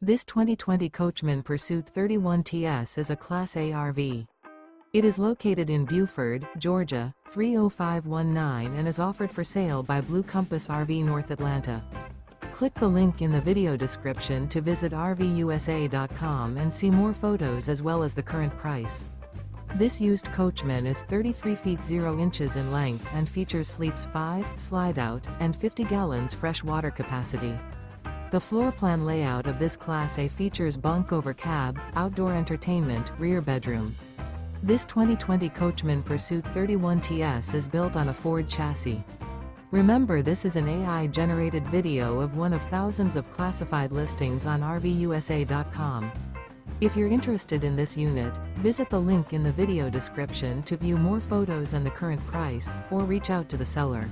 This 2020 Coachmen Pursuit 31TS is a Class A RV. It is located in Buford, Georgia, 30519 and is offered for sale by Blue Compass RV North Atlanta. Click the link in the video description to visit RVUSA.com and see more photos as well as the current price. This used Coachman is 33 feet 0 inches in length and features sleeps 5, Slideout, and 50 gallons fresh water capacity. The floor plan layout of this Class A features bunk over cab, outdoor entertainment, rear bedroom. This 2020 Coachmen Pursuit 31TS is built on a Ford chassis. Remember, this is an AI-generated video of one of thousands of classified listings on RVUSA.com. If you're interested in this unit, visit the link in the video description to view more photos and the current price, or reach out to the seller.